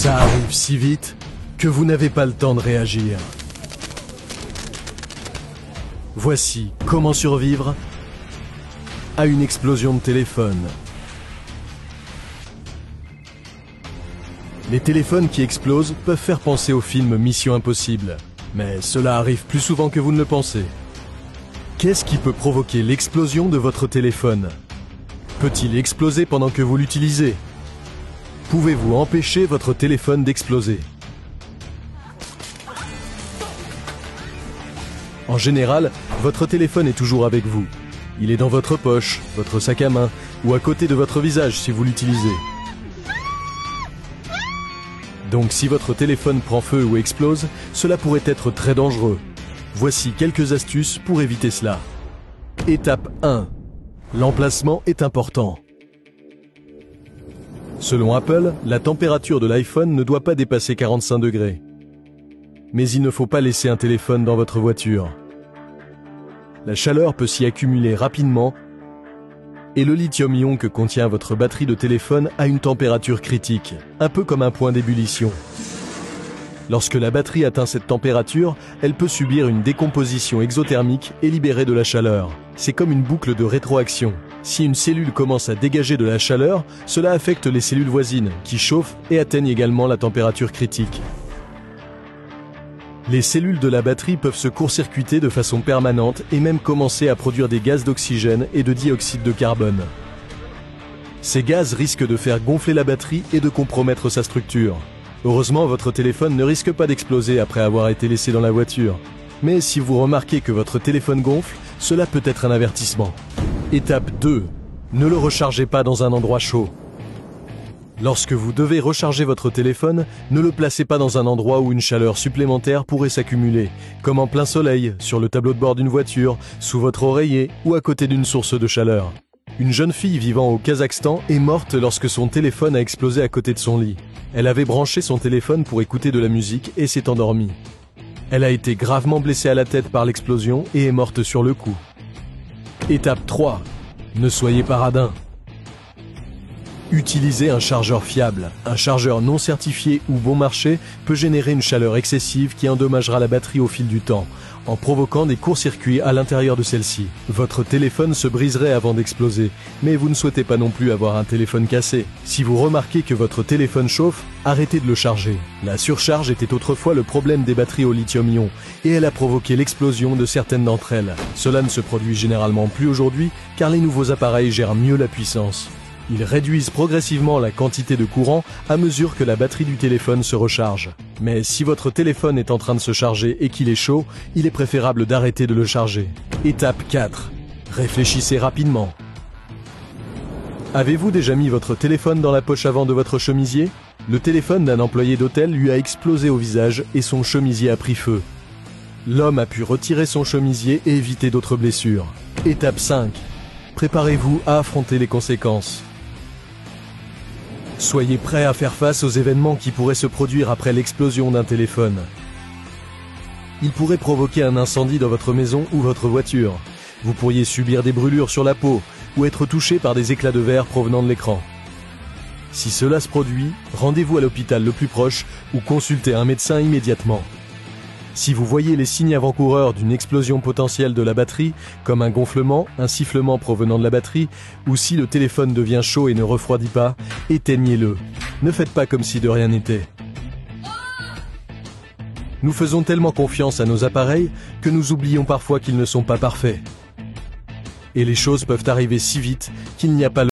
Ça arrive si vite que vous n'avez pas le temps de réagir. Voici comment survivre à une explosion de téléphone. Les téléphones qui explosent peuvent faire penser au film Mission Impossible, mais cela arrive plus souvent que vous ne le pensez. Qu'est-ce qui peut provoquer l'explosion de votre téléphone? Peut-il exploser pendant que vous l'utilisez? Pouvez-vous empêcher votre téléphone d'exploser? En général, votre téléphone est toujours avec vous. Il est dans votre poche, votre sac à main ou à côté de votre visage si vous l'utilisez. Donc si votre téléphone prend feu ou explose, cela pourrait être très dangereux. Voici quelques astuces pour éviter cela. Étape 1. L'emplacement est important. Selon Apple, la température de l'iPhone ne doit pas dépasser 45 degrés. Mais il ne faut pas laisser un téléphone dans votre voiture. La chaleur peut s'y accumuler rapidement et le lithium-ion que contient votre batterie de téléphone a une température critique, un peu comme un point d'ébullition. Lorsque la batterie atteint cette température, elle peut subir une décomposition exothermique et libérer de la chaleur. C'est comme une boucle de rétroaction. Si une cellule commence à dégager de la chaleur, cela affecte les cellules voisines, qui chauffent et atteignent également la température critique. Les cellules de la batterie peuvent se court-circuiter de façon permanente et même commencer à produire des gaz d'oxygène et de dioxyde de carbone. Ces gaz risquent de faire gonfler la batterie et de compromettre sa structure. Heureusement, votre téléphone ne risque pas d'exploser après avoir été laissé dans la voiture. Mais si vous remarquez que votre téléphone gonfle, cela peut être un avertissement. Étape 2. Ne le rechargez pas dans un endroit chaud. Lorsque vous devez recharger votre téléphone, ne le placez pas dans un endroit où une chaleur supplémentaire pourrait s'accumuler, comme en plein soleil, sur le tableau de bord d'une voiture, sous votre oreiller ou à côté d'une source de chaleur. Une jeune fille vivant au Kazakhstan est morte lorsque son téléphone a explosé à côté de son lit. Elle avait branché son téléphone pour écouter de la musique et s'est endormie. Elle a été gravement blessée à la tête par l'explosion et est morte sur le coup. Étape 3. Ne soyez pas radin. Utilisez un chargeur fiable. Un chargeur non certifié ou bon marché peut générer une chaleur excessive qui endommagera la batterie au fil du temps, en provoquant des courts-circuits à l'intérieur de celle-ci. Votre téléphone se briserait avant d'exploser, mais vous ne souhaitez pas non plus avoir un téléphone cassé. Si vous remarquez que votre téléphone chauffe, arrêtez de le charger. La surcharge était autrefois le problème des batteries au lithium-ion, et elle a provoqué l'explosion de certaines d'entre elles. Cela ne se produit généralement plus aujourd'hui, car les nouveaux appareils gèrent mieux la puissance. Ils réduisent progressivement la quantité de courant à mesure que la batterie du téléphone se recharge. Mais si votre téléphone est en train de se charger et qu'il est chaud, il est préférable d'arrêter de le charger. Étape 4. Réfléchissez rapidement. Avez-vous déjà mis votre téléphone dans la poche avant de votre chemisier? Le téléphone d'un employé d'hôtel lui a explosé au visage et son chemisier a pris feu. L'homme a pu retirer son chemisier et éviter d'autres blessures. Étape 5. Préparez-vous à affronter les conséquences. Soyez prêt à faire face aux événements qui pourraient se produire après l'explosion d'un téléphone. Il pourrait provoquer un incendie dans votre maison ou votre voiture. Vous pourriez subir des brûlures sur la peau ou être touché par des éclats de verre provenant de l'écran. Si cela se produit, rendez-vous à l'hôpital le plus proche ou consultez un médecin immédiatement. Si vous voyez les signes avant-coureurs d'une explosion potentielle de la batterie, comme un gonflement, un sifflement provenant de la batterie, ou si le téléphone devient chaud et ne refroidit pas, éteignez-le. Ne faites pas comme si de rien n'était. Nous faisons tellement confiance à nos appareils que nous oublions parfois qu'ils ne sont pas parfaits. Et les choses peuvent arriver si vite qu'il n'y a pas